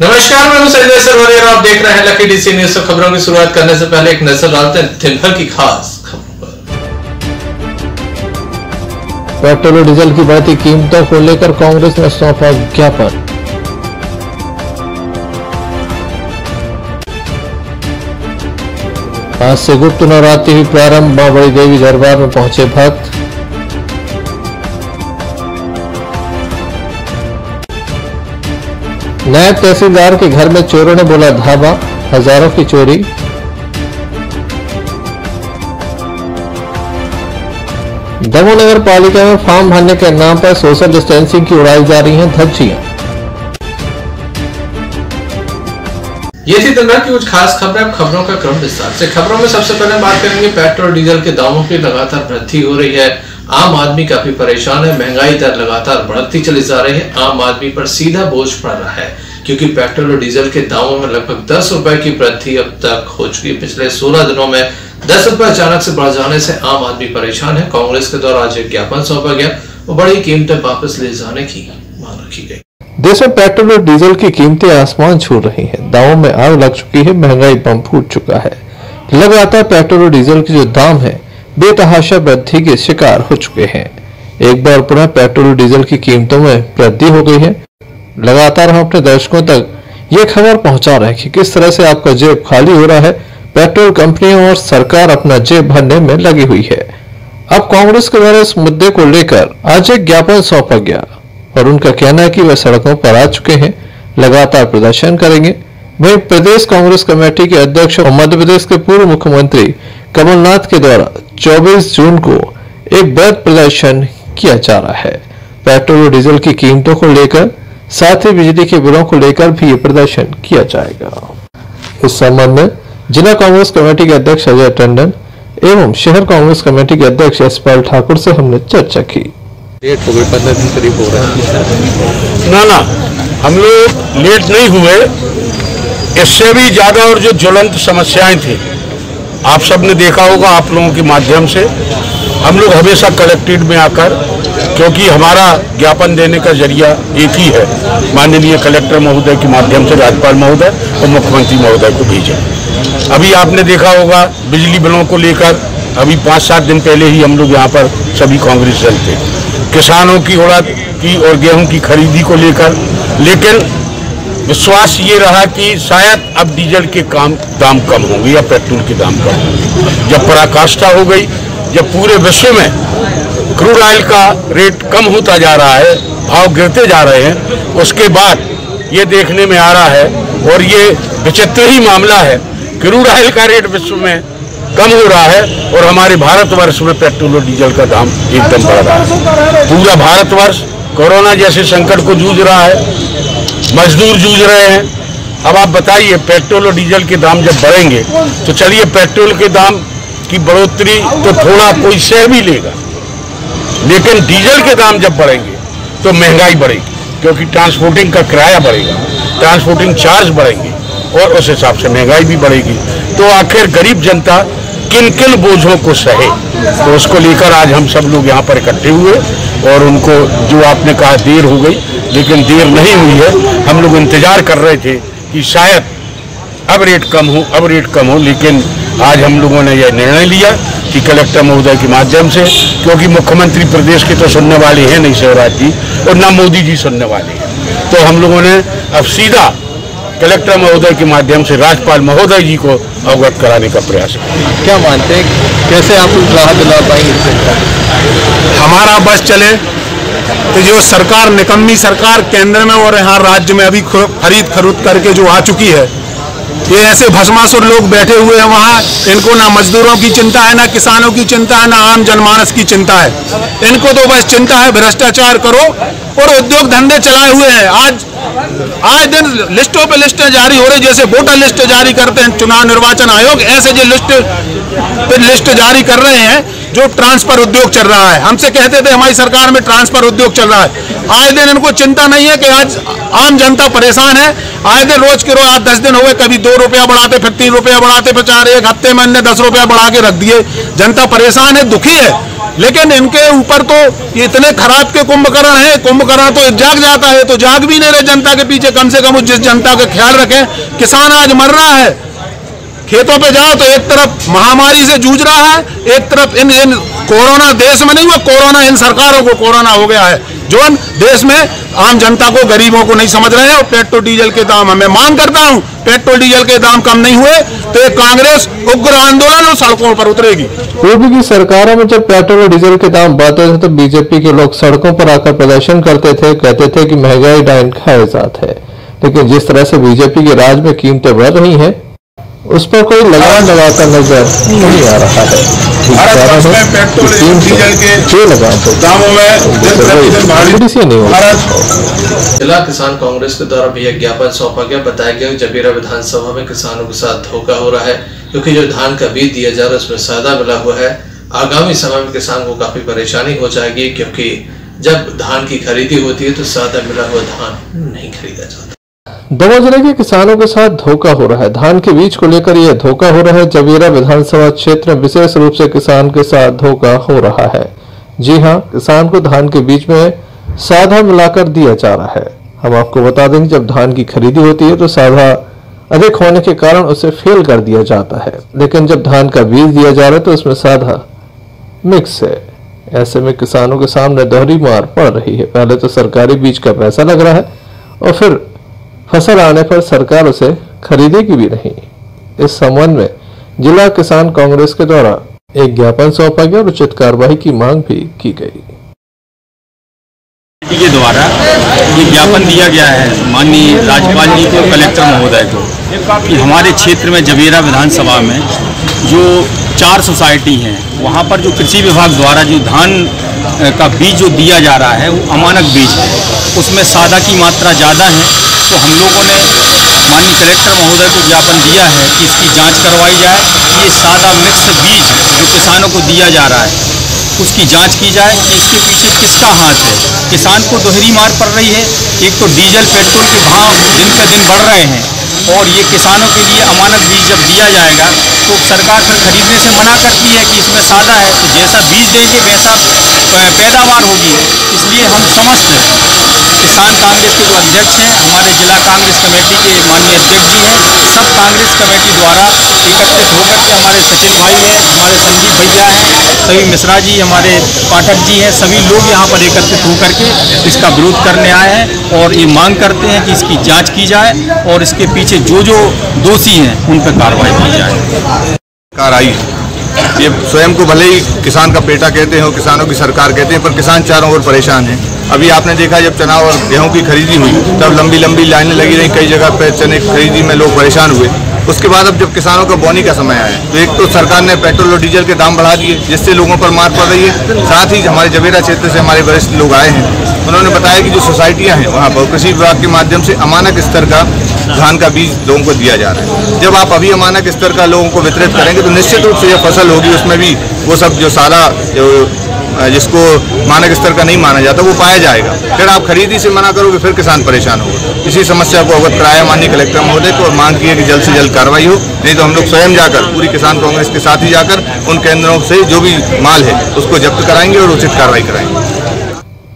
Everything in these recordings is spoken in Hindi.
नमस्कार, मैं हूं संजय सरवरिया और आप देख रहे हैं लकी डीसी न्यूज। खबरों की शुरुआत करने से पहले एक नजर डालते हैं दिन भर की खास खबरों पर। पेट्रोल और डीजल की बढ़ती कीमतों को लेकर कांग्रेस ने सौंपा ज्ञापन। आज से गुप्त नवरात्रि हुई प्रारंभ, मां बड़ी देवी दरबार में पहुंचे भक्त। नायब तहसीलदार के घर में चोरों ने बोला धावा, हजारों की चोरी। दमोह नगर पालिका में फॉर्म भरने के नाम पर सोशल डिस्टेंसिंग की उड़ाई जा रही हैं धज्जियां। ये थी दिन भर की कुछ खास खबरें। अब खबरों का क्रम विस्तार से। खबरों में सबसे पहले बात करेंगे पेट्रोल डीजल के दामों की लगातार वृद्धि हो रही है। आम आदमी काफी परेशान है। महंगाई दर लगातार बढ़ती चली जा रही है। आम आदमी पर सीधा बोझ पड़ रहा है क्योंकि पेट्रोल और डीजल के दामों में लगभग 10 रुपए की वृद्धि अब तक हो चुकी है। पिछले 16 दिनों में 10 रुपए अचानक से बढ़ जाने से आम आदमी परेशान है। कांग्रेस के द्वारा आज एक ज्ञापन सौंपा गया और बड़ी कीमतें वापस ले जाने की मांग रखी गई। देश में पेट्रोल और डीजल की कीमतें आसमान छू रही हैं। दामों में आग लग चुकी है। महंगाई बम फूट चुका है। लगातार पेट्रोल और डीजल के जो दाम है बेतहाशा वृद्धि के शिकार हो चुके हैं। एक बार पुनः पेट्रोल और डीजल की कीमतों में वृद्धि हो गई है। लगातार हम अपने दर्शकों तक ये खबर पहुंचा रहे हैं कि किस तरह से आपका जेब खाली हो रहा है। पेट्रोल कंपनियों और सरकार अपना जेब भरने में लगी हुई है। अब कांग्रेस के द्वारा इस मुद्दे को लेकर आज एक ज्ञापन सौंपा गया और उनका कहना है कि वह सड़कों पर आ चुके हैं, लगातार प्रदर्शन करेंगे। वहीं प्रदेश कांग्रेस कमेटी के अध्यक्ष और मध्य प्रदेश के पूर्व मुख्यमंत्री कमलनाथ के द्वारा 24 जून को एक बृहद प्रदर्शन किया जा रहा है। पेट्रोल और डीजल की कीमतों को लेकर, साथ ही बिजली के बिलों को लेकर भी ये प्रदर्शन किया जाएगा। इस संबंध में जिला कांग्रेस कमेटी के अध्यक्ष अजय टंडन एवं शहर कांग्रेस कमेटी के अध्यक्ष यशपाल ठाकुर से हमने चर्चा की। 15 दिन करीब हो रहा है। ना हम लोग लेट नहीं हुए, इससे भी ज्यादा और जो ज्वलंत समस्याएं थी आप सबने देखा होगा आप लोगों के माध्यम से। हम लोग हमेशा कलेक्ट्रेट में आकर, क्योंकि हमारा ज्ञापन देने का जरिया एक ही है, माननीय कलेक्टर महोदय के माध्यम से राज्यपाल महोदय और मुख्यमंत्री महोदय को भेजा। अभी आपने देखा होगा बिजली बिलों को लेकर, अभी 5-7 दिन पहले ही हम लोग यहाँ पर सभी कांग्रेस दल थे, किसानों की उड़द की और गेहूं की खरीदी को लेकर। लेकिन विश्वास ये रहा कि शायद अब डीजल के दाम कम होंगे या पेट्रोल के दाम कम होंगे। जब पराकाष्ठा हो गई, जब पूरे विश्व में क्रूड ऑयल का रेट कम होता जा रहा है, भाव गिरते जा रहे हैं, उसके बाद ये देखने में आ रहा है और ये विचित्र ही मामला है, क्रूड ऑयल का रेट विश्व में कम हो रहा है और हमारे भारतवर्ष में पेट्रोल और डीजल का दाम एकदम बढ़ रहा है। पूरा भारतवर्ष कोरोना जैसे संकट को जूझ रहा है, मजदूर जूझ रहे हैं। अब आप बताइए, पेट्रोल और डीजल के दाम जब बढ़ेंगे तो चलिए पेट्रोल के दाम की बढ़ोतरी तो थोड़ा कोई सह भी लेगा, लेकिन डीजल के दाम जब बढ़ेंगे तो महंगाई बढ़ेगी, क्योंकि ट्रांसपोर्टिंग का किराया बढ़ेगा, ट्रांसपोर्टिंग चार्ज बढ़ेंगे और उस हिसाब से महंगाई भी बढ़ेगी। तो आखिर गरीब जनता किन किन बोझों को सहे, तो उसको लेकर आज हम सब लोग यहाँ पर इकट्ठे हुए और उनको, जो आपने कहा देर हो गई, लेकिन देर नहीं हुई है। हम लोग इंतजार कर रहे थे कि शायद अब रेट कम हो, लेकिन आज हम लोगों ने यह निर्णय लिया कि कलेक्टर महोदय के माध्यम से, क्योंकि मुख्यमंत्री प्रदेश के तो सुनने वाले हैं नहीं शिवराज जी और न मोदी जी सुनने वाले हैं, तो हम लोगों ने अब सीधा कलेक्टर महोदय के माध्यम से राज्यपाल महोदय जी को अवगत कराने का प्रयास किया। क्या मानते हैं, कैसे आप राहत दिला पाएंगे? हमारा बस चले तो जो सरकार, निकम्मी सरकार केंद्र में और यहाँ राज्य में अभी खरीद करके जो आ चुकी है, ये ऐसे भस्मासुर लोग बैठे हुए हैं वहाँ। इनको ना मजदूरों की चिंता है, ना किसानों की चिंता है, ना आम जनमानस की चिंता है। इनको तो बस चिंता है भ्रष्टाचार करो और उद्योग धंधे चलाए हुए हैं। आज दिन लिस्टों पे लिस्टें जारी हो रही, जैसे वोटर लिस्ट जारी करते हैं चुनाव निर्वाचन आयोग, ऐसे जो लिस्ट जारी कर रहे हैं जो ट्रांसफर उद्योग चल रहा है। हमसे कहते थे हमारी सरकार में ट्रांसफर उद्योग चल रहा है। आए दिन इनको चिंता नहीं है कि आज आम जनता परेशान है। आए दिन रोज के रोज 10 दिन हो गए, कभी 2 रुपया बढ़ाते, फिर 3 रुपया बढ़ाते, फिर 4, एक हफ्ते में 10 रुपया बढ़ा के रख दिए। जनता परेशान है, दुखी है। लेकिन इनके ऊपर तो इतने खराब के कुंभकर्ण हैं, कुंभकर्ण तो जाग जाता है तो जाग भी नहीं रहे जनता के पीछे। कम से कम जिस जनता का ख्याल रखें, किसान आज मर रहा है, खेतों पे जाओ तो एक तरफ महामारी से जूझ रहा है, एक तरफ इन कोरोना देश में नहीं हुआ, कोरोना इन सरकारों को कोरोना हो गया है, जो देश में आम जनता को, गरीबों को नहीं समझ रहे हैं। और पेट्रोल डीजल के दाम, मैं मांग करता हूं, पेट्रोल डीजल के दाम कम नहीं हुए तो ये कांग्रेस उग्र आंदोलन और सड़कों पर उतरेगी। पूर्व की सरकारों में जब पेट्रोल और डीजल के दाम बढ़ते थे तो बीजेपी के लोग सड़कों पर आकर प्रदर्शन करते थे, कहते थे कि महंगाई डाइन खाए जात है। लेकिन जिस तरह से बीजेपी के राज में कीमतें बढ़ रही हैं, उस पर कोई लगाम लगाकर नजर नहीं आ रहा है। जिला किसान कांग्रेस के द्वारा भी एक ज्ञापन सौंपा गया। बताया गया जबीरा विधानसभा में किसानों के साथ धोखा हो रहा है, क्योंकि जो धान का बीज दिया जा रहा है उसमें सादा मिला हुआ है। आगामी समय में किसान को काफी परेशानी हो जाएगी, क्योंकि जब धान की खरीदी होती है तो सादा मिला हुआ धान नहीं खरीदा जाता। दमोह जिले के किसानों के साथ धोखा हो रहा है। धान के बीज को लेकर यह धोखा हो रहा है। जबीरा विधानसभा क्षेत्र में विशेष रूप से किसान के साथ धोखा हो रहा है। जी हां, किसान को धान के बीज में सादा मिलाकर दिया जा रहा है। हम आपको बता दें कि जब धान की खरीदी होती है तो सादा अधिक होने के कारण उसे फेल कर दिया जाता है, लेकिन जब धान का बीज दिया जा रहा है तो उसमें सादा मिक्स है। ऐसे में किसानों के सामने दोहरी मार पड़ रही है। पहले तो सरकारी बीज का पैसा लग रहा है और फिर फसल आने पर सरकार उसे खरीदेगी भी नहीं। इस संबंध में जिला किसान कांग्रेस के द्वारा एक ज्ञापन सौंपा गया और उचित कार्रवाई की मांग भी की गई। के द्वारा ये ज्ञापन दिया गया है माननीय राज्यपाल जी को, कलेक्टर महोदय को, कि हमारे क्षेत्र में जबीरा विधानसभा में जो 4 सोसाइटी हैं, वहाँ पर जो कृषि विभाग द्वारा जो धान का बीज जो दिया जा रहा है वो अमानक बीज है, उसमें सादा की मात्रा ज़्यादा है। तो हम लोगों ने माननीय कलेक्टर महोदय को ज्ञापन दिया है कि इसकी जांच करवाई जाए। ये सादा मिक्स बीज जो किसानों को दिया जा रहा है उसकी जांच की जाए कि इसके पीछे किसका हाथ है। किसान को दोहरी मार पड़ रही है। एक तो डीजल पेट्रोल के भाव दिन पे दिन बढ़ रहे हैं, और ये किसानों के लिए अमानक बीज जब दिया जाएगा तो सरकार फिर खरीदने से मना करती है कि इसमें सादा है, तो जैसा बीज देंगे वैसा पैदावार होगी। इसलिए हम समस्त किसान कांग्रेस के जो अध्यक्ष हैं, हमारे जिला कांग्रेस कमेटी के माननीय अध्यक्ष जी हैं, सब कांग्रेस कमेटी द्वारा एकत्रित होकर के हमारे सचिन भाई हैं, हमारे संदीप भैया हैं, सभी मिश्रा जी, हमारे पाठक जी हैं, सभी लोग यहाँ पर एकत्रित होकर के इसका विरोध करने आए हैं और ये मांग करते हैं कि इसकी जांच की जाए और इसके पीछे जो जो दोषी हैं उन पर कार्रवाई की जाए। ये स्वयं को भले ही किसान का बेटा कहते हैं, किसानों की सरकार कहते हैं, पर किसान चारों ओर परेशान हैं। अभी आपने देखा जब चना और गेहूं की खरीदी हुई तब लंबी लंबी लाइनें लगी रही, कई जगह पे चने की खरीदी में लोग परेशान हुए। उसके बाद अब जब किसानों का बोनी का समय आया तो एक तो सरकार ने पेट्रोल और डीजल के दाम बढ़ा दिए, जिससे लोगों पर मार पड़ रही है। साथ ही हमारे जबीरा क्षेत्र से हमारे वरिष्ठ लोग आए हैं, उन्होंने बताया कि जो सोसाइटियां हैं वहाँ पर कृषि विभाग के माध्यम से अमानक स्तर का धान का बीज लोगों को दिया जा रहा है। जब आप अभी अमानक स्तर का लोगों को वितरित करेंगे तो निश्चित रूप से यह फसल होगी, उसमें भी वो सब जो सारा जिसको मानक स्तर का नहीं माना जाता वो पाया जाएगा। फिर आप खरीदी से मना करोगे, फिर किसान परेशान होगा। इसी समस्या को अवगत कराया माननीय कलेक्टर महोदय को और मांग की है कि जल्द से जल्द कार्रवाई हो, नहीं तो हम लोग स्वयं जाकर पूरी किसान कांग्रेस के साथ ही जाकर उन केंद्रों से जो भी माल है उसको जब्त कराएंगे और उचित कार्रवाई कराएंगे।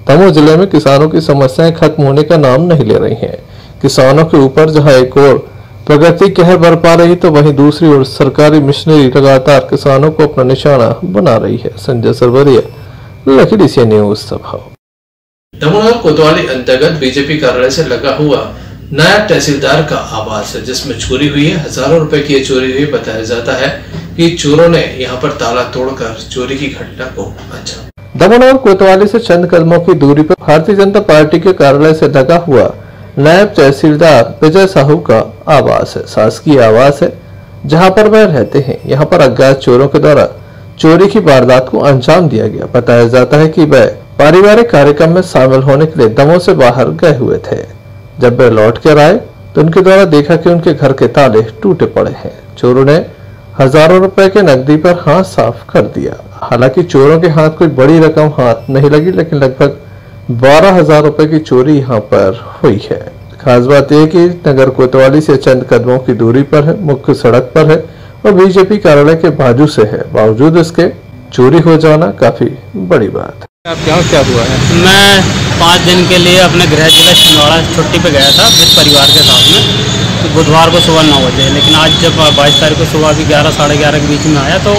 दमोह जिले में किसानों की समस्याएं खत्म होने का नाम नहीं ले रही हैं। किसानों के ऊपर जहां एक और प्रगति कहर बरपा रही तो वहीं दूसरी ओर सरकारी मिशनरी लगातार किसानों को अपना निशाना बना रही है। संजय सरवरिया, लखीडी से न्यूज सभा। दमोह कोतवाली अंतर्गत बीजेपी कार्यालय से लगा हुआ नायब तहसीलदार का आवास है, जिसमें चोरी हुई है। हजारों रुपए की चोरी हुई। बताया जाता है कि चोरों ने यहां पर ताला तोड़कर चोरी की घटना को अंजाम। दमोह कोतवाली से चंद कदमों की दूरी पर भारतीय जनता पार्टी के कार्यालय से लगा हुआ नायब तहसीलदार विजय साहू का आवास है। शासकीय आवास है जहां पर वह रहते हैं। यहाँ पर अज्ञात चोरों के द्वारा चोरी की वारदात को अंजाम दिया गया। बताया जाता है कि वह पारिवारिक कार्यक्रम में शामिल होने के लिए दमोह से बाहर गए हुए थे। जब वे लौट कर आए तो उनके द्वारा देखा कि उनके घर के ताले टूटे पड़े हैं। चोरों ने हजारों रुपए के नकदी पर हाथ साफ कर दिया। हालांकि चोरों के हाथ कोई बड़ी रकम हाथ नहीं लगी, लेकिन लगभग 12,000 रुपए की चोरी यहाँ पर हुई है। खास बात यह कि नगर कोतवाली से चंद कदमों की दूरी पर है, मुख्य सड़क पर है और बीजेपी कार्यालय के बाजू से है। बावजूद इसके चोरी हो जाना काफी बड़ी बात है। आप यहाँ क्या हुआ है? मैं 5 दिन के लिए अपने गृह जिला छिंदवाड़ा छुट्टी पे गया था विद परिवार के साथ में, तो बुधवार को सुबह 9 बजे। लेकिन आज जब 22 तारीख को सुबह भी 11 साढ़े 11 के बीच में आया तो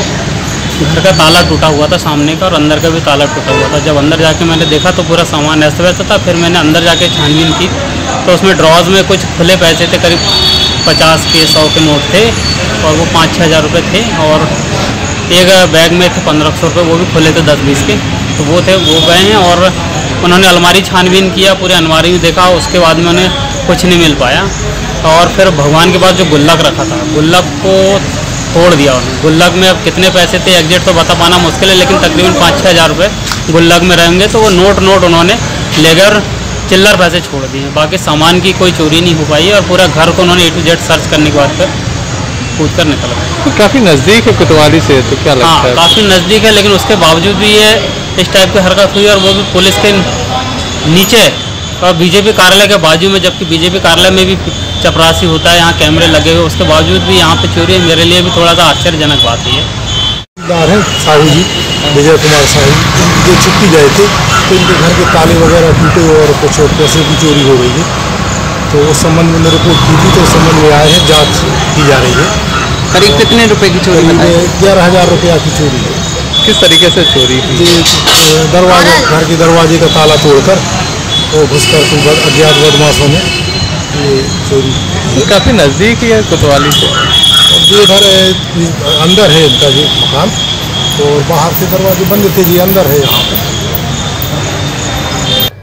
घर का ताला टूटा हुआ था सामने का, और अंदर का भी ताला टूटा हुआ था। जब अंदर जाके मैंने देखा तो पूरा सामान अस्त व्यस्त था। फिर मैंने अंदर जाके छानबीन की तो उसमें ड्रॉज में कुछ खुले पैसे थे, करीब 50 के 100 के नोट थे, और वो 5-6 हज़ार रुपये थे। और एक बैग में थे 1500 रुपये, वो भी खुले थे 10-20 के, तो वो थे, वो गए हैं। और उन्होंने अलमारी छानबीन किया, पूरे अलमारी में देखा, उसके बाद में उन्हें कुछ नहीं मिल पाया। और फिर भगवान के बाद जो गुल्लक रखा था, गुल्लक को तोड़ दिया उन्होंने। गुल्लक में अब कितने पैसे थे एग्जैक्ट तो बता पाना मुश्किल है, लेकिन तकरीबन 5-6 हज़ार रुपये गुल्लक में रहेंगे। तो वो नोट उन्होंने लेकर चिल्लर पैसे छोड़ दिए। बाकी सामान की कोई चोरी नहीं हो पाई, और पूरा घर को उन्होंने A to Z सर्च करने के बाद फिर कूद कर निकल गए। तो काफ़ी नज़दीक है कोतवाली से, तो क्या लगता है? काफ़ी नज़दीक है, लेकिन उसके बावजूद भी ये इस टाइप की हरकत हुई, और वो भी पुलिस के नीचे और बीजेपी कार्यालय के बाजू में, जबकि बीजेपी कार्यालय में भी चपरासी होता है, यहाँ कैमरे लगे हुए, उसके बावजूद भी यहाँ पे चोरी मेरे लिए भी थोड़ा सा आश्चर्यजनक बात है। है साहू जी, विजय कुमार साहू, जो छुट्टी गए थे तो इनके घर के ताले वगैरह टूटे और कुछ पैसे की चोरी हो गई थी। तो उस संबंध में रिपोर्ट की थी, तो उस संबंध में आए हैं, जांच की जा रही है। करीब कितने रुपए की चोरी? 11,000 रुपया की चोरी है। किस तरीके से चोरी की? दरवाजे, घर के दरवाजे का ताला तोड़कर और घुसकर अज्ञात बदमाशों ने ये चोरी। काफ़ी नज़दीक ही है कोतवाली से, जो इधर अंदर है इनका जी मकान, और बाहर से दरवाजे बंद थे जी, अंदर है यहाँ पे।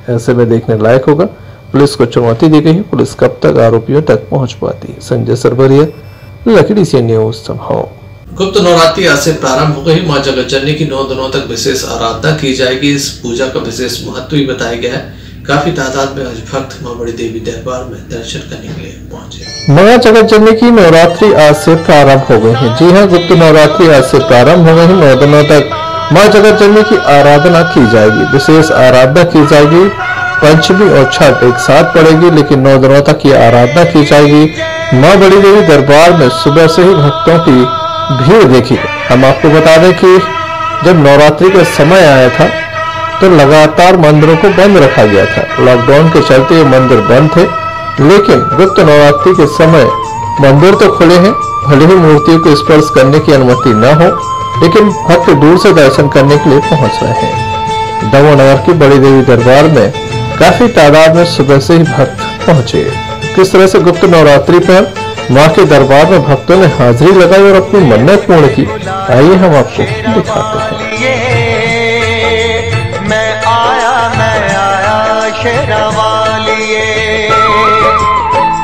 ऐसे में देखने लायक होगा पुलिस को चुनौती दी गई है, पुलिस कब तक आरोपियों तक पहुंच पाती है। संजय सरवरिया, लकड़ी से न्यूज संभाव। गुप्त नवरात्रि आज से प्रारंभ हो गई। मां जगतजननी की 9 दिनों तक विशेष आराधना की जाएगी। इस पूजा का विशेष महत्व भी बताया गया है। काफी तादाद में आज भक्त मां बड़ी देवी दरबार में दर्शन करने के लिए पहुंचे। मां जगतजननी की नवरात्रि आज से प्रारंभ हो गई है। जी हां, गुप्त नवरात्रि आज से प्रारंभ हो गई है। 9 दिनों तक मां जगतजननी की आराधना की जाएगी, विशेष आराधना की जाएगी। पंचमी और छठ एक साथ पड़ेगी, लेकिन 9 दिनों तक ये आराधना की जाएगी। मां बड़ी देवी दरबार में सुबह से ही भक्तों की भीड़ देखी। हम आपको बता दें कि जब नवरात्रि का समय आया था तो लगातार मंदिरों को बंद रखा गया था। लॉकडाउन के चलते ये मंदिर बंद थे, लेकिन गुप्त नवरात्रि के समय मंदिर तो खुले हैं। भले ही मूर्तियों को स्पर्श करने की अनुमति न हो, लेकिन भक्त दूर से दर्शन करने के लिए पहुंच रहे हैं। दमोह नगर की बड़ी देवी दरबार में काफी तादाद में सुबह से ही भक्त पहुंचे। किस तरह से गुप्त नवरात्रि पर मां के दरबार में भक्तों ने हाजिरी लगाई और अपनी मन्नत पूर्ण की, आइए हम आपको दिखाते हैं।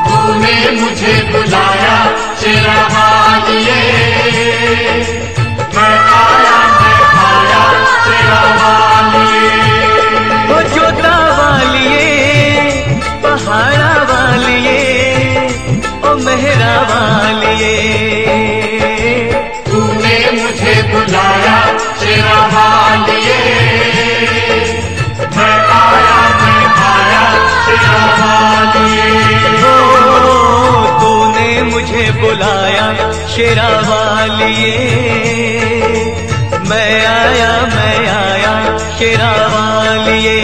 तूने मुझे बुलाया शेरावालिए, मैं आया शेरावालिए। ओ जोता वालिए, पहाड़ा वालिए, ओ मेहरा वालिए। तूने मुझे बुलाया शेरावालिए, मैं आया शेरावालिए। ओ तूने मुझे बुलाया शेरावालिए, मैं आया शेरावालिए।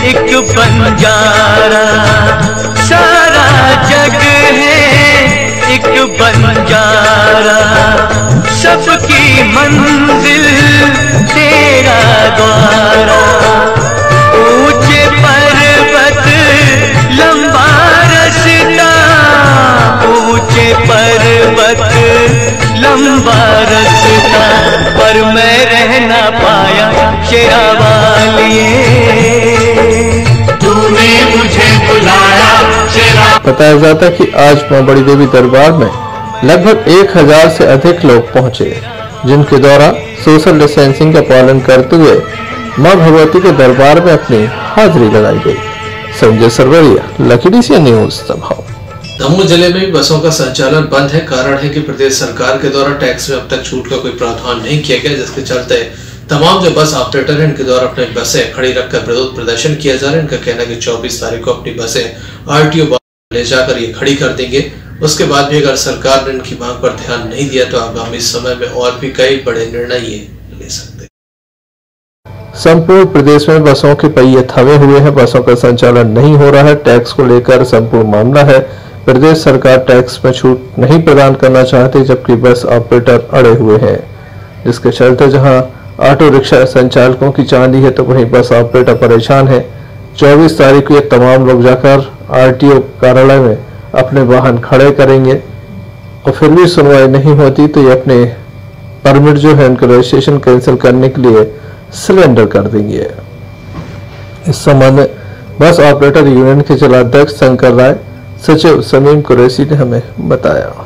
एक बंजारा, सारा जग है एक बंजारा, सबकी मंजिल तेरा द्वारा। ऊंचे पर्वत लंबा रास्ता, ऊंचे पर्वत लंबा रास्ता, पर मैं रह ना पाया शेरावालिए। बताया जाता है कि आज मां बड़ी देवी दरबार में लगभग 1000 से अधिक लोग पहुंचे, जिनके द्वारा सोशल डिस्टेंसिंग का पालन करते हुए मां भगवती के दरबार में अपनी हाजिरी लगाई गई। संजय सरवरिया, लकड़ी से न्यूज संभाव। दमोह जिले में भी बसों का संचालन बंद है। कारण है कि प्रदेश सरकार के द्वारा टैक्स में अब तक छूट का कोई प्रावधान नहीं किया गया, जिसके चलते तमाम जो बस ऑपरेटर हैं इनके द्वारा अपनी बसें खड़ी रखकर विरोध प्रदर्शन किया जा रहा है। इनका कहना है कि 24 तारीख को अपनी बसें RTO ले जाकर ये खड़ी कर देंगे। उसके बाद भी अगर सरकार ने इनकी मांग पर ध्यान नहीं दिया तो आगामी समय में और भी कई बड़े निर्णय ये ले सकते हैं। संपूर्ण प्रदेश में बसों के पहिए थमे हुए हैं, बसों का संचालन नहीं हो रहा है। टैक्स को लेकर संपूर्ण मामला है। प्रदेश सरकार टैक्स में छूट नहीं प्रदान करना चाहती, जबकि बस ऑपरेटर अड़े हुए हैं, जिसके चलते जहां ऑटो रिक्शा संचालकों की चांदी है तो वहीं बस ऑपरेटर परेशान है। 24 तारीख को ये तमाम लोग जाकर RTO कार्यालय में अपने वाहन खड़े करेंगे और फिर भी सुनवाई नहीं होती तो ये अपने परमिट जो है उनका रजिस्ट्रेशन कैंसिल करने के लिए सरेंडर कर देंगे। इस संबंध में बस ऑपरेटर यूनियन के जिलाध्यक्ष शंकर राय, सचिव समीम कुरैशी ने हमें बताया।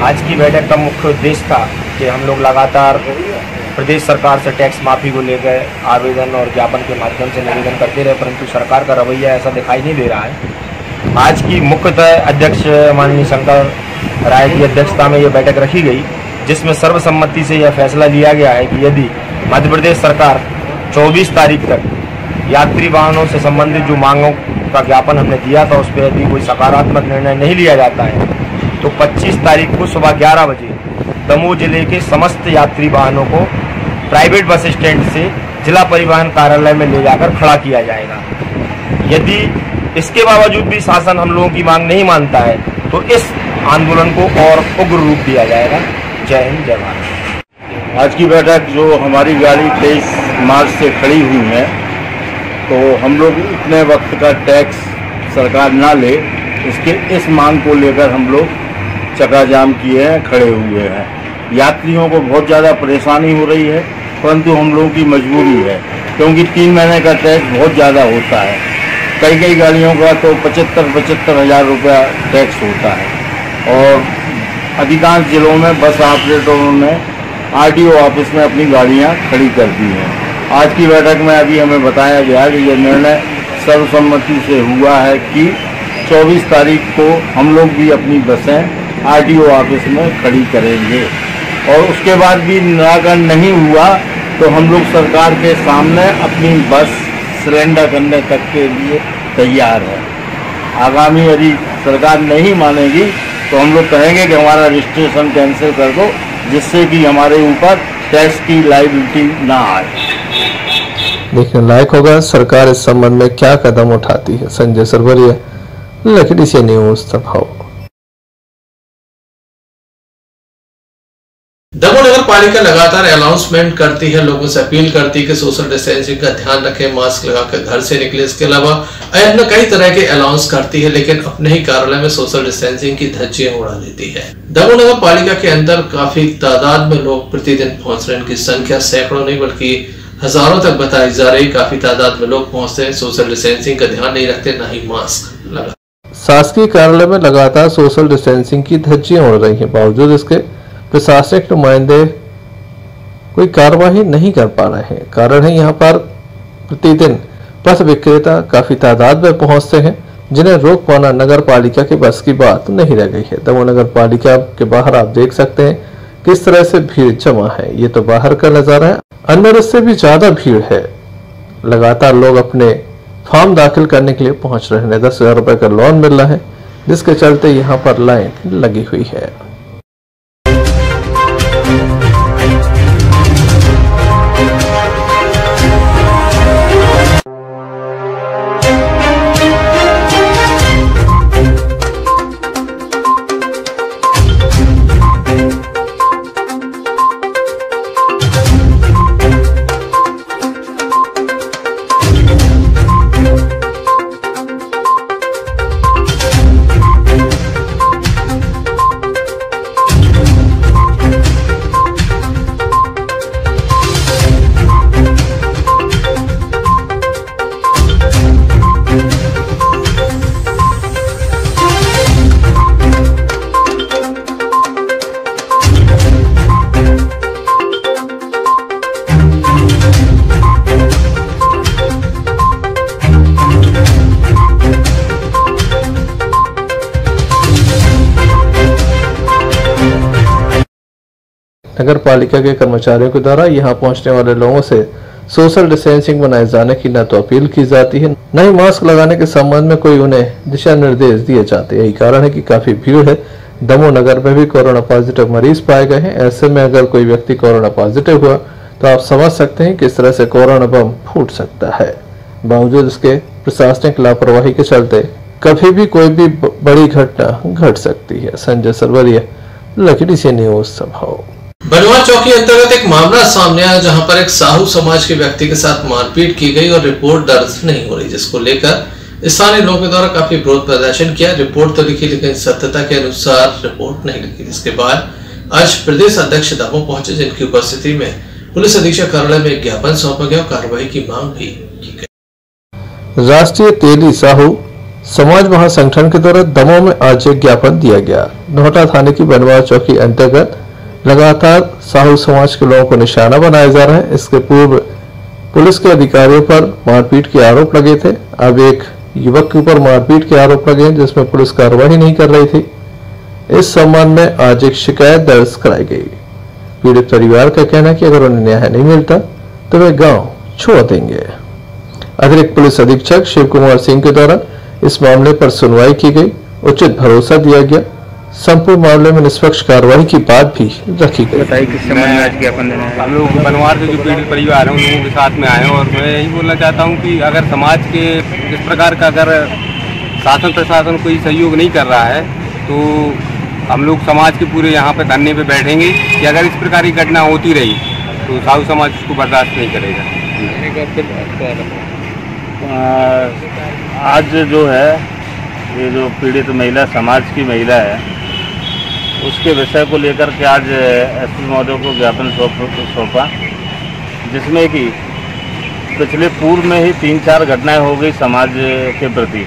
आज की बैठक का मुख्य उद्देश्य था कि हम लोग लगातार प्रदेश सरकार से टैक्स माफ़ी को लेकर आवेदन और ज्ञापन के माध्यम से निवेदन करते रहे, परंतु सरकार का रवैया ऐसा दिखाई नहीं दे रहा है। आज की मुख्यतः अध्यक्ष माननीय शंकर राय की अध्यक्षता में यह बैठक रखी गई, जिसमें सर्वसम्मति से यह फैसला लिया गया है कि यदि मध्य प्रदेश सरकार 24 तारीख तक यात्री वाहनों से संबंधित जो मांगों का ज्ञापन हमने दिया था उस पर यदि कोई सकारात्मक निर्णय नहीं लिया जाता है तो 25 तारीख को सुबह 11 बजे दमोह जिले के समस्त यात्री वाहनों को प्राइवेट बस स्टैंड से जिला परिवहन कार्यालय में ले जाकर खड़ा किया जाएगा। यदि इसके बावजूद भी शासन हम लोगों की मांग नहीं मानता है तो इस आंदोलन को और उग्र रूप दिया जाएगा। जय हिंद, जय भारत। आज की बैठक जो हमारी गाड़ी 23 मार्च से खड़ी हुई है, तो हम लोग इतने वक्त का टैक्स सरकार ना ले, इस मांग को लेकर हम लोग चक्काजाम किए हैं, खड़े हुए हैं। यात्रियों को बहुत ज़्यादा परेशानी हो रही है, परंतु हम लोगों की मजबूरी है, क्योंकि 3 महीने का टैक्स बहुत ज़्यादा होता है। कई गाड़ियों का तो 75 हज़ार रुपया टैक्स होता है और अधिकांश जिलों में बस ऑपरेटरों ने RTO ऑफिस में अपनी गाड़ियां खड़ी कर दी हैं। आज की बैठक में अभी हमें बताया गया कि यह निर्णय सर्वसम्मति से हुआ है कि 24 तारीख को हम लोग भी अपनी बसें RTO ऑफिस में खड़ी करेंगे और उसके बाद भी निराकरण नहीं हुआ तो हम लोग सरकार के सामने अपनी बस सरेंडर करने तक के लिए तैयार है। आगामी यदि सरकार नहीं मानेगी तो हम लोग कहेंगे कि हमारा रजिस्ट्रेशन कैंसिल कर दो, जिससे कि हमारे ऊपर टैक्स की लायबिलिटी ना आए। देखने लायक होगा सरकार इस संबंध में क्या कदम उठाती है। संजय सरवरिया, लखनऊ से न्यूज़ दमोह। दमोह नगर पालिका लगातार अनाउंसमेंट करती है, लोगों से अपील करती है कि सोशल डिस्टेंसिंग का ध्यान रखें, मास्क लगाकर घर से निकले। इसके अलावा अन्य कई तरह के अनाउंस करती है, लेकिन अपने ही कार्यालय में सोशल डिस्टेंसिंग की धज्जियां उड़ा देती है। दमोह नगर पालिका के अंदर काफी तादाद में लोग प्रतिदिन पहुंच रहे हैं। इनकी संख्या सैकड़ों नहीं बल्कि हजारों तक बताई जा रही। काफी तादाद में लोग पहुंचते हैं, सोशल डिस्टेंसिंग का ध्यान नहीं रखते, न ही मास्क लगा। शासकीय कार्यालय में लगातार सोशल डिस्टेंसिंग की धज्जियां उड़ रही हैं, बावजूद इसके प्रशासनिक नुमाइंदे कोई कार्यवाही नहीं कर पा रहे हैं। कारण है यहाँ पर प्रतिदिन पथ विक्रेता काफी तादाद में पहुंचते हैं, जिन्हें रोक पाना नगर पालिका के बस की बात नहीं रह गई है। दमोह नगर पालिका के बाहर आप देख सकते हैं किस तरह से भीड़ जमा है। ये तो बाहर का नजारा है, अंदर इससे भी ज्यादा भीड़ है। लगातार लोग अपने फॉर्म दाखिल करने के लिए पहुंच रहे हैं। 10,000 रुपए का लोन मिल रहा है, जिसके चलते यहाँ पर लाइन लगी हुई है। नगर पालिका के कर्मचारियों के द्वारा यहाँ पहुँचने वाले लोगों से सोशल डिस्टेंसिंग बनाए जाने की न तो अपील की जाती है, न ही मास्क लगाने के संबंध में कोई उन्हें दिशा निर्देश दिए जाते हैं। यही कारण है कि काफी भीड़ है। दमोह नगर में भी कोरोना पॉजिटिव मरीज पाए गए हैं। ऐसे में अगर कोई व्यक्ति कोरोना पॉजिटिव हुआ तो आप समझ सकते हैं किस तरह से कोरोना बम फूट सकता है। बावजूद इसके प्रशासनिक लापरवाही के चलते कभी भी कोई भी बड़ी घटना घट सकती है। संजय सरवरिया, लखीडी से न्यूज संभाव। बनवा चौकी अंतर्गत एक मामला सामने आया जहां पर एक साहू समाज के व्यक्ति के साथ मारपीट की गई और रिपोर्ट दर्ज नहीं हो रही, जिसको लेकर स्थानीय लोगों के द्वारा काफी विरोध प्रदर्शन किया। रिपोर्ट तो लिखी लेकिन सत्यता के अनुसार रिपोर्ट नहीं लिखी, जिसके बाद आज प्रदेश अध्यक्ष दमोह पहुंचे, जिनकी उपस्थिति में पुलिस अधीक्षक कार्यालय में एक ज्ञापन सौंपा गया और कार्रवाई की मांग भी की गई। राष्ट्रीय तेली साहू समाज महासंगठन के द्वारा दमोह में आज एक ज्ञापन दिया गया। नोहटा थाने की बनवा चौकी अंतर्गत लगातार साहू समाज के लोगों को निशाना बनाया जा रहा है। इसके पूर्व पुलिस के अधिकारियों पर मारपीट के आरोप लगे थे। अब एक युवक के ऊपर मारपीट के आरोप लगे हैं, जिसमें पुलिस कार्रवाई नहीं कर रही थी। इस संबंध में आज एक शिकायत दर्ज कराई गई। पीड़ित परिवार का कहना है कि अगर उन्हें न्याय नहीं मिलता तो वे गांव छोड़ देंगे। अतिरिक्त पुलिस अधीक्षक शिव कुमार सिंह के द्वारा इस मामले पर सुनवाई की गई। उचित भरोसा दिया गया। संपूर्ण मामले में निष्पक्ष कार्रवाई की बात भी रखी गई। बताइए किस संबंध में आज ज्ञापन देना है? हम लोग बनवार से जो पीड़ित परिवार है उन लोगों के साथ में आए हैं और मैं यही बोलना चाहता हूं कि अगर समाज के इस प्रकार का अगर शासन प्रशासन कोई सहयोग नहीं कर रहा है तो हम लोग समाज के पूरे यहाँ पे धरने पे बैठेंगे कि अगर इस प्रकार की घटना होती रही तो साहू समाज उसको बर्दाश्त नहीं करेगा। आज जो है ये जो पीड़ित महिला समाज की महिला है उसके विषय को लेकर के आज एसपी महोदय को ज्ञापन सौंपा, जिसमें कि पिछले पूर्व में ही 3-4 घटनाएं हो गई समाज के प्रति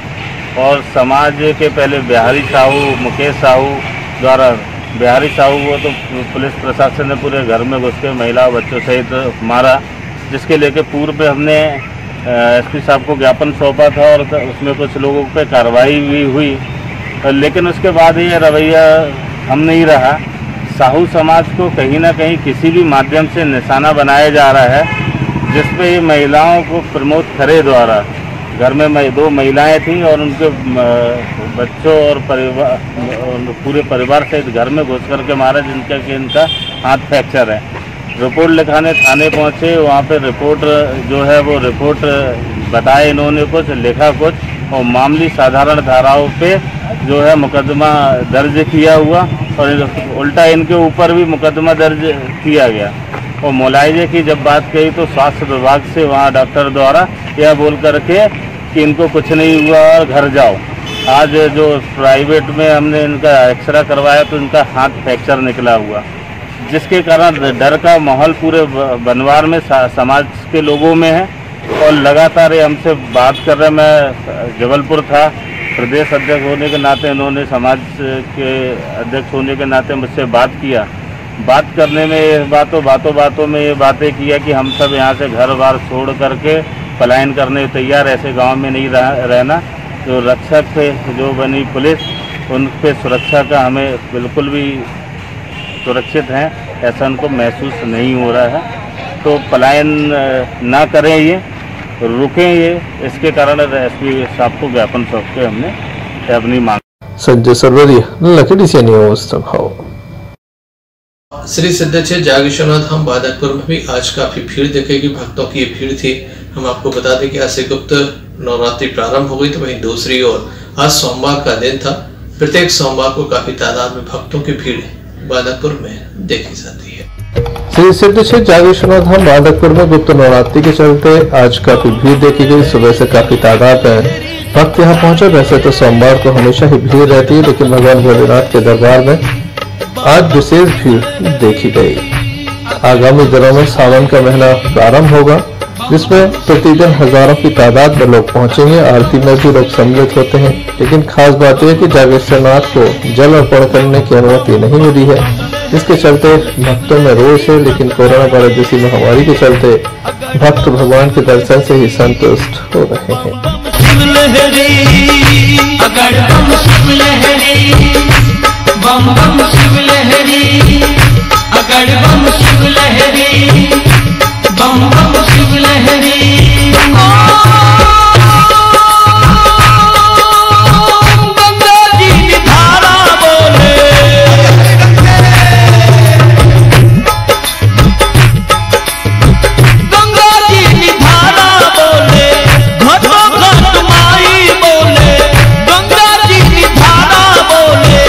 और समाज के पहले बिहारी साहू मुकेश साहू द्वारा बिहारी साहू वो तो पुलिस प्रशासन ने पूरे घर में घुस के महिला बच्चों सहित मारा, जिसके लेके पूर्व में हमने एसपी साहब को ज्ञापन सौंपा था और उसमें कुछ लोगों पे कार्रवाई भी हुई, लेकिन उसके बाद ये रवैया हम नहीं रहा। साहू समाज को कहीं ना कहीं किसी भी माध्यम से निशाना बनाया जा रहा है, जिसपे ये महिलाओं को प्रमोद खरे द्वारा घर में 2 महिलाएं थीं और उनके बच्चों और परिवार पूरे परिवार सहित घर में घुस करके मारा, इनका हाथ फ्रैक्चर है। रिपोर्ट लिखाने थाने पहुंचे, वहां पे रिपोर्ट जो है वो रिपोर्ट बताए इन्होंने कुछ, लिखा कुछ और मामूली साधारण धाराओं पे जो है मुकदमा दर्ज किया हुआ और उल्टा इनके ऊपर भी मुकदमा दर्ज किया गया। और मुलायजे की जब बात कही तो स्वास्थ्य विभाग से वहाँ डॉक्टर द्वारा यह बोल करके कि इनको कुछ नहीं हुआ और घर जाओ। आज जो प्राइवेट में हमने इनका एक्सरे करवाया तो इनका हाथ फ्रैक्चर निकला हुआ, जिसके कारण डर का माहौल पूरे बनवार में समाज के लोगों में है। और लगातार ये हमसे बात कर रहे, मैं जबलपुर था, प्रदेश अध्यक्ष होने के नाते इन्होंने समाज के अध्यक्ष होने के नाते मुझसे बात किया। बात करने में बातों में ये बातें किया कि हम सब यहाँ से घर बार छोड़ करके पलायन करने तैयार, ऐसे गांव में नहीं रहना। जो रक्षक थे, जो बनी पुलिस, उन पे सुरक्षा का हमें बिल्कुल भी सुरक्षित हैं ऐसा उनको महसूस नहीं हो रहा है। तो पलायन ना करें, ये रुकें, ये इसके कारण एसपी साहब को ज्ञापन सौंप के हमने अपनी मांग। संजय सरवरिया, लखीडी से न्यूज संभाव। श्री सिद्धेश्वर जागेश्वरनाथ धाम बादकपुर में भी आज काफी भीड़ दिखेगी। भक्तों की ये भीड़ थी। हम आपको बता दें कि आज से गुप्त नवरात्रि प्रारंभ हो गई, तो वहीं दूसरी ओर आज सोमवार का दिन था। प्रत्येक सोमवार को काफी तादाद में भक्तों की भीड़ बादकपुर में देखी जाती है। श्री सिद्धेश्वर जागेश्वरनाथ धाम बादकपुर में गुप्त नवरात्रि के चलते आज काफी भीड़ देखी गई। सुबह से काफी तादाद में भक्त यहाँ पहुंचे। वैसे तो सोमवार को हमेशा ही भीड़ रहती है, लेकिन भगवान भोलेनाथ के दरबार में आज विशेष भीड़ देखी गई। आगामी दिनों में सावन का महीना प्रारंभ होगा, जिसमें प्रतिदिन हजारों की तादाद में लोग पहुंचेंगे। आरती में भी लोग सम्मिलित होते हैं, लेकिन खास बात यह कि जागेश्वरनाथ को जल अर्पण करने की अनुमति नहीं मिली है, जिसके चलते भक्तों में रोष है। लेकिन कोरोना वायरस जैसी महामारी के चलते भक्त भगवान के दर्शन से ही संतुष्ट हो रहे हैं। बम बम शिव लहरी, अगड़ बम शिव लहरी, बम बम शिव लहरी। गंगा जी की धारा बोले, गंगा जी की धारा बोले, घटो घट माई बोले, गंगा जी की धारा बोले,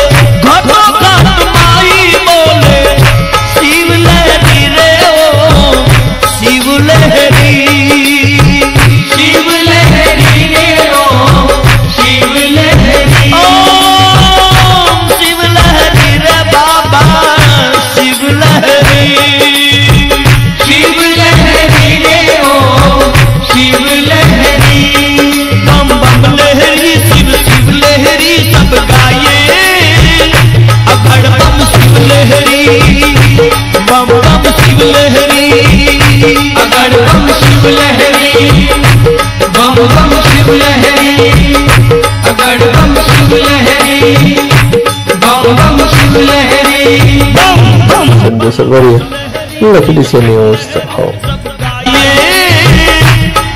घटो घट माई बोले। शिव लहरी रे ओ शिव लहरी, शिव लहरी रे ओ शिव लहरी। ओम शिव लहरी रे बाबा शिव लहरी, शिव लहरी रे ओ शिव लहरी। बम बम लहरी शिव शिव लहरी सब गाये, अगड़ बम शिव लहरी, बम बम शिव लहरी, अगड़ बम शिव लहरी, बम बम शिव लहरी, अगड़ बम शिव लहरी, बम बम शिव लहरी। बम बम संजय सरवरिया, लखनऊ से न्यूज़ हो।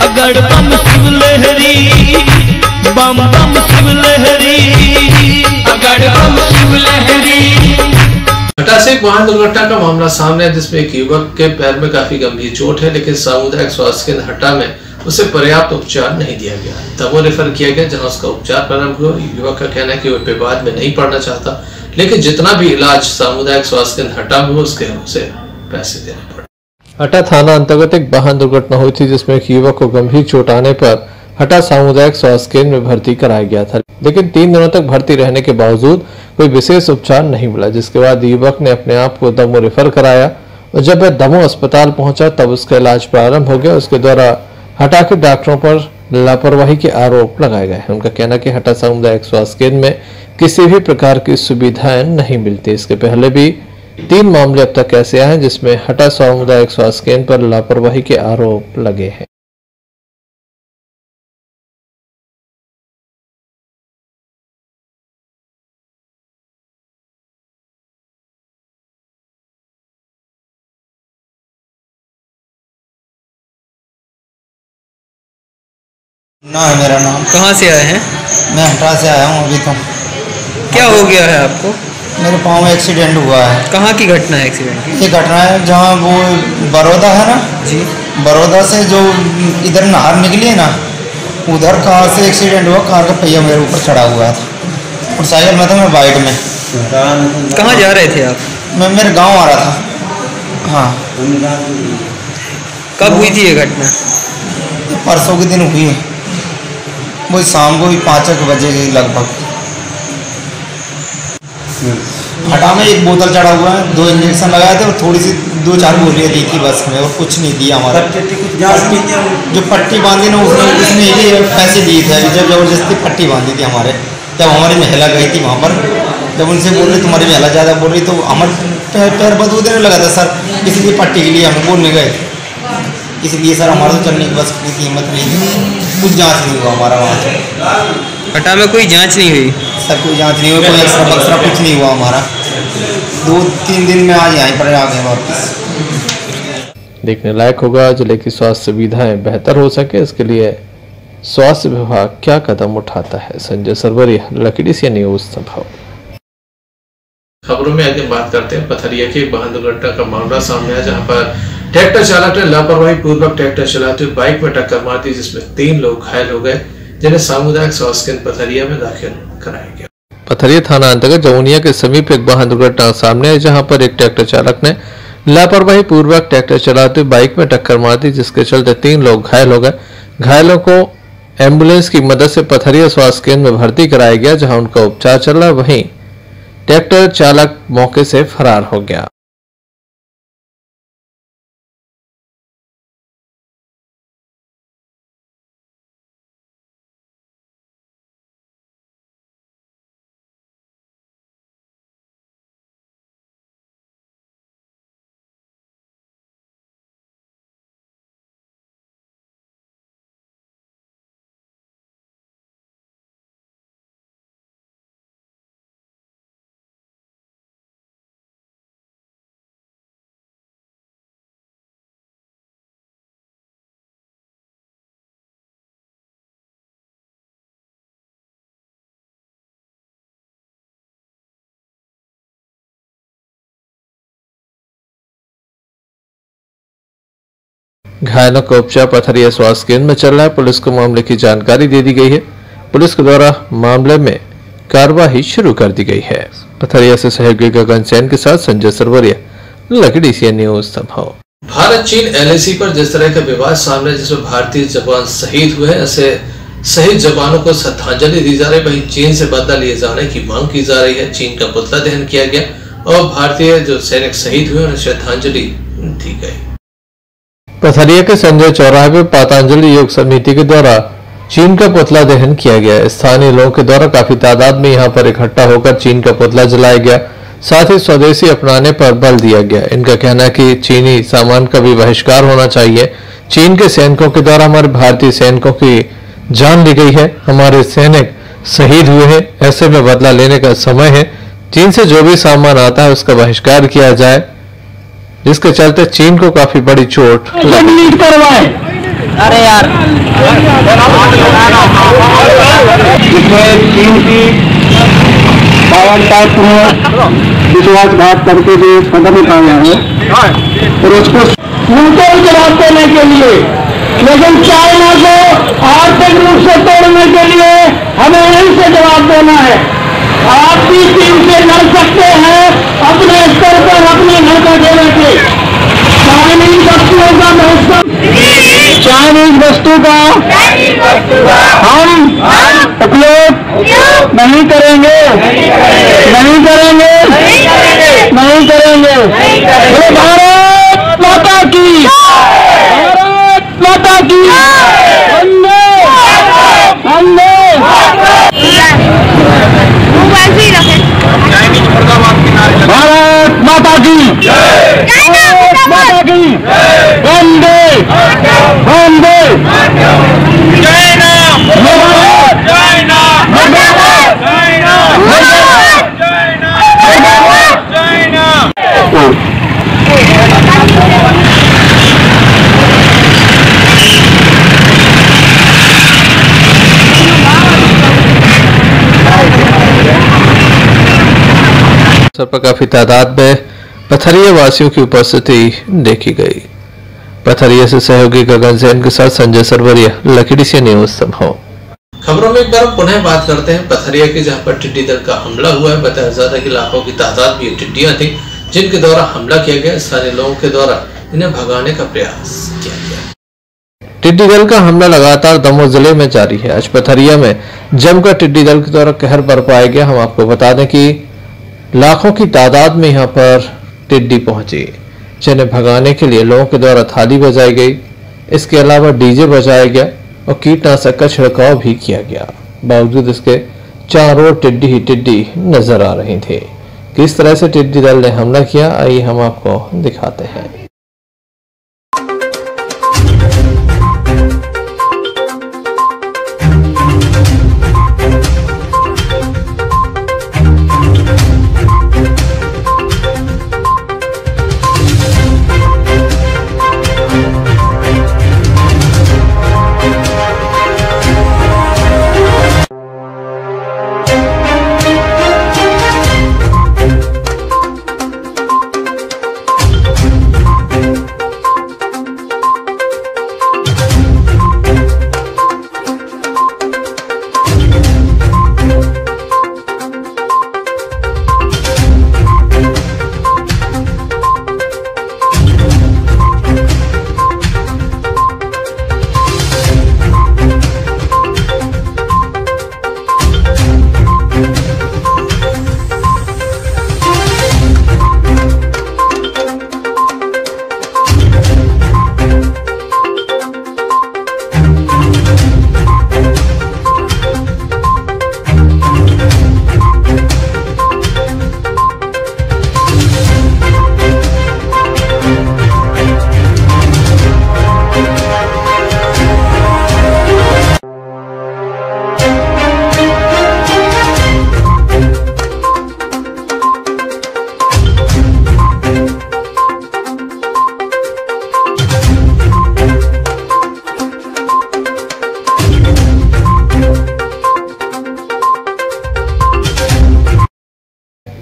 अगड़ बम शिव लहरी, बम बम शिव लहरी, अगड़ बम शिव लहरी। हटा से एक वाहन दुर्घटना का मामला सामने है जिसमें एक युवक के पैर में काफी गंभीर चोट है, लेकिन सामुदायिक स्वास्थ्य केंद्र हटा में उसे पर्याप्त उपचार नहीं दिया गया। तब वो रेफर किया गया जहां उसका उपचार प्रारंभ हुआ। युवक का कहना है कि वो विवाद में नहीं पड़ना चाहता, लेकिन जितना भी इलाज सामुदायिक स्वास्थ्य केंद्र हटा में हुआ उसके उसे पैसे देने पड़े। हटा थाना अंतर्गत एक वाहन दुर्घटना हुई थी जिसमें एक युवक को गंभीर चोट आने पर हटा सामुदायिक स्वास्थ्य केंद्र में भर्ती कराया गया था, लेकिन 3 दिनों तक भर्ती रहने के बावजूद कोई विशेष उपचार नहीं मिला, जिसके बाद युवक ने अपने आप को दमो रेफर कराया और जब वह दमो अस्पताल पहुंचा तब उसका इलाज प्रारंभ हो गया। उसके द्वारा हटा के डॉक्टरों पर लापरवाही के आरोप लगाए गए हैं। उनका कहना है कि हटा सामुदायिक स्वास्थ्य केंद्र में किसी भी प्रकार की सुविधाएं नहीं मिलती। इसके पहले भी 3 मामले अब तक ऐसे आए हैं जिसमें हटा सामुदायिक स्वास्थ्य केंद्र पर लापरवाही के आरोप लगे हैं। ना है मेरा नाम। कहाँ से आए हैं? मैं हटा से आया हूँ अभी तो। क्या हो गया है आपको? मेरे पाँव में एक्सीडेंट हुआ है। कहाँ की घटना है एक्सीडेंट की? ये घटना है जहाँ वो बड़ौदा है ना जी, बड़ौदा से जो इधर नहर निकली है ना, उधर कार से एक्सीडेंट हुआ। कार का पहिया मेरे ऊपर चढ़ा हुआ था और साइकिल में था, मैं बाइक में। कहाँ जा रहे थे आप? मैं मेरे गाँव आ रहा था। हाँ। कब हुई थी ये घटना? परसों के दिन हुई है, वही शाम को 5 बजे के लगभग। हटा में एक बोतल चढ़ा हुआ है, 2 इंजेक्शन लगाए थे और थोड़ी सी 2-4 गोलियाँ दी थी बस में, और कुछ नहीं दिया हमारा। जो पट्टी बांधी ना उसने भी पैसे दिए थे, जब जबरदस्ती पट्टी बांधी थी हमारे। जब हमारी महिला गई थी वहाँ पर, जब उनसे बोल रही तुम्हारी महिला ज़्यादा बोल रही, तो हमारे पैर बदबू देने लगा था सर, इसलिए पट्टी के लिए हम बोलने गए, इसलिए सर हमारा तो चलने की बस की हिम्मत नहीं थी। कुछ जांच नहीं हुआ हमारा वहाँ से। हटा में कोई जांच नहीं हुई? सर कोई जांच नहीं हुई, कोई एक्सरा बक्सरा कुछ नहीं हुआ हमारा। 2-3 दिन में आज यहाँ पर आ गए वापस। देखने लायक होगा जिले की स्वास्थ्य सुविधाएं बेहतर हो सके, इसके लिए स्वास्थ्य विभाग क्या कदम उठाता है। संजय सरवरिया, लखनऊ से न्यूज़ संभव। खबरों में आगे बात करते हैं पथरिया की वाहन दुर्घटना का मामला सामने है, जहां पर ट्रैक्टर चालक ने लापरवाही पूर्वक ट्रैक्टर चलाते हुए बाइक में टक्कर मार दी, जिसमें 3 लोग घायल हो गए, जिन्हें सामुदायिक स्वास्थ्य केंद्र पथरिया में दाखिल कराया गया। पथरिया थाना अंतर्गत जमुनिया के समीप एक वाहन दुर्घटना सामने है, जहां पर एक ट्रैक्टर चालक ने लापरवाही पूर्वक ट्रैक्टर चलाते हुए बाइक में टक्कर मार दी, जिसके चलते 3 लोग घायल हो गए। घायलों को एम्बुलेंस की मदद से पथरिया स्वास्थ्य केंद्र में भर्ती कराया गया, जहां उनका उपचार चल रहा। वहीं ट्रैक्टर चालक मौके से फरार हो गया। घायलों का उपचार पथरिया स्वास्थ्य केंद्र में चल रहा है। पुलिस को मामले की जानकारी दे दी गई है। पुलिस के द्वारा मामले में कार्रवाई शुरू कर दी गई है। पथरिया से सहयोगी गगन सैन के साथ संजय सरवरिया, लकड़ी सी न्यूज संभव। भारत चीन एलएसी पर जिस तरह का विवाद सामने जिसमें भारतीय जवान शहीद हुए, ऐसे शहीद जवानों को श्रद्धांजलि दी जा रही, वहीं चीन से बदला लिए जाने की मांग की जा रही है। चीन का पुतला दहन किया गया और भारतीय जो सैनिक शहीद हुए उन्हें श्रद्धांजलि दी गई। पथरिया के संजय चौराहे पर पातंजलि योग समिति के द्वारा चीन का पुतला दहन किया गया। स्थानीय लोगों के द्वारा काफी तादाद में यहां पर इकट्ठा होकर चीन का पुतला जलाया गया, साथ ही स्वदेशी अपनाने पर बल दिया गया। इनका कहना है कि चीनी सामान का भी बहिष्कार होना चाहिए। चीन के सैनिकों के द्वारा हमारे भारतीय सैनिकों की जान ली गई है, हमारे सैनिक शहीद हुए हैं, ऐसे में बदला लेने का समय है। चीन से जो भी सामान आता है उसका बहिष्कार किया जाए, जिसके चलते चीन को काफी बड़ी चोट अरे यार चीन की विश्वासघात करके जो कदम उठाया है और उसको उनको जवाब देने के लिए, लेकिन चाइना को आर्थिक रूप से तोड़ने के लिए हमें इनसे जवाब देना है। आप भी चीन से लड़ सकते हैं अपने स्तर पर, अपने घर का देने के। चाइनीज वस्तुओं का बहिष्कार, चाइनीज वस्तु का हम उपयोग नहीं करेंगे, नहीं करेंगे, नहीं करेंगे। भारत माता की, भारत माता की, वंदे वंदे। भारत माता की, भारत माता की, वंदे वंदे। पर काफी तादाद में पथरिया वासियों की उपस्थिति देखी गई। पथरिया से सहयोगी गगन सैन के साथ संजय सरवरिया, लकड़ी से न्यूज संभव। खबरों में एक बार पुनः बात करते हैं पथरिया की, जहां पर टिड्डी दल का हमला हुआ है। बताया जाता है कि लाखों की तादाद में टिड्डियां थी जिनके द्वारा हमला किया गया। स्थानीय लोगों के द्वारा इन्हें भगाने का प्रयास किया गया। टिड्डी दल का हमला लगातार दमोह जिले में जारी है। आज पथरिया में जमकर टिड्डी दल के द्वारा कहर बरपाया गया। हम आपको बता दें कि लाखों की तादाद में यहां पर टिड्डी पहुंची, जिन्हें भगाने के लिए लोगों के द्वारा थाली बजाई गई। इसके अलावा डीजे बजाया गया और कीटनाशक का छिड़काव भी किया गया। बावजूद इसके चारों ओर टिड्डी ही टिड्डी नजर आ रही थी। किस तरह से टिड्डी दल ने हमला किया, आइए हम आपको दिखाते हैं।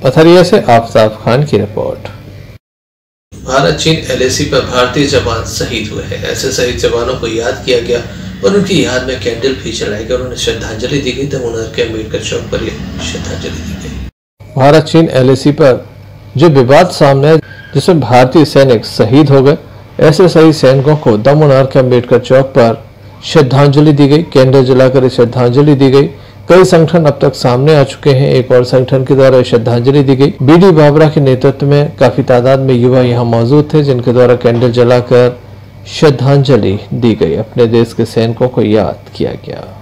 पथरिया से आफ्ताब खान की रिपोर्ट। भारत चीन LAC पर भारतीय जवान शहीद हुए हैं। ऐसे शहीद जवानों को याद किया गया और उनकी याद में कैंडल भी जलाई गई और उन्हें श्रद्धांजलि दी गई। दमोह के अम्बेडकर चौक पर यह श्रद्धांजलि दी गई। भारत चीन LAC पर जो विवाद सामने है, जिसमें भारतीय सैनिक शहीद हो गए, ऐसे शहीद सैनिकों को दमोह के अम्बेडकर चौक पर श्रद्धांजलि दी गई। कैंडल जलाकर श्रद्धांजलि दी गई। कई संगठन अब तक सामने आ चुके हैं। एक और संगठन के द्वारा श्रद्धांजलि दी गई। BD बाबरा के नेतृत्व में काफी तादाद में युवा यहां मौजूद थे, जिनके द्वारा कैंडल जलाकर श्रद्धांजलि दी गई। अपने देश के सैनिकों को याद किया गया।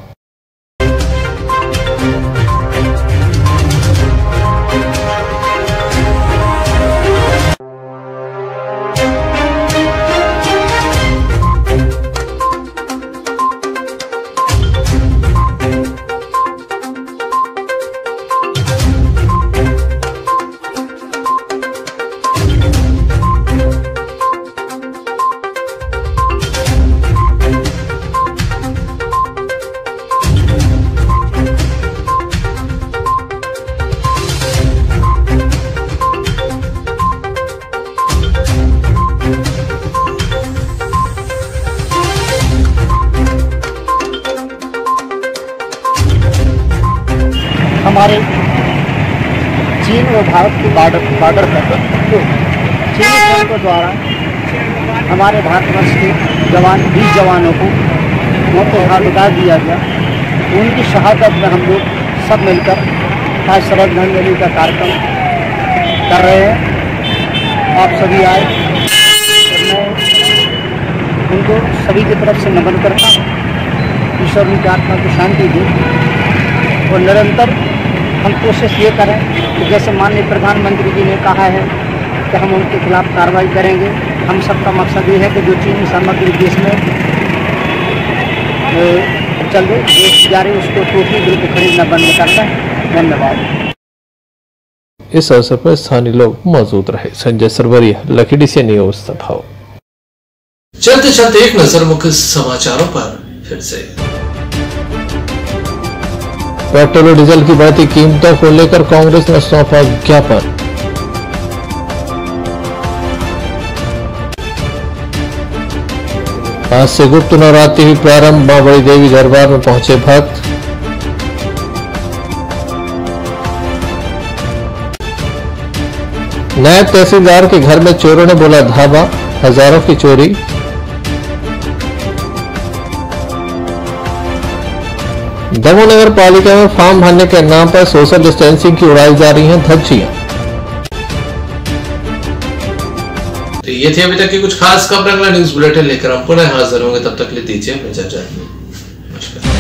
हमारे चीन और भारत के बॉर्डर पर तो चीनी सैनिकों द्वारा हमारे भारतवर्ष के 20 जवानों को मौत के घाट उतार दिया गया। उनकी शहादत में हम लोग सब मिलकर आज श्रद्धांजलि का कार्यक्रम कर रहे हैं। आप सभी आए और मैं उनको सभी की तरफ से नमन करता हूँ। ईश्वर उनकी आत्मा को शांति दे और निरंतर हम कोशिश ये करें कि जैसे माननीय प्रधानमंत्री जी ने कहा है कि हम उनके खिलाफ कार्रवाई करेंगे। हम सबका मकसद ये है कि जो चीनी सामग्री देश में चल देश जा रही उसको टोटली बिल्कुल खरीदना बंद करता है। धन्यवाद। इस अवसर पर स्थानीय लोग मौजूद रहे। Sanjay Sarvariya, lucky DC news Damoh. चलते चलते एक नजर मुख्य समाचारों पर फिर से। पेट्रोल और डीजल की बढ़ती कीमतों को लेकर कांग्रेस ने सौंपा ज्ञापन। आज से गुप्त नवरात्रि हुई प्रारंभ। मां बड़ी देवी दरबार में पहुंचे भक्त। नायब तहसीलदार के घर में चोरों ने बोला धावा, हजारों की चोरी। दमोह नगर पालिका में फॉर्म भरने के नाम पर सोशल डिस्टेंसिंग की उड़ाई जा रही हैं धज्जियां। तो ये थी अभी तक की कुछ खास खबरें। न्यूज बुलेटिन लेकर हम पुनः हाजिर होंगे। तब तक के लिए दीजिए अपनी इजाजत। नमस्कार।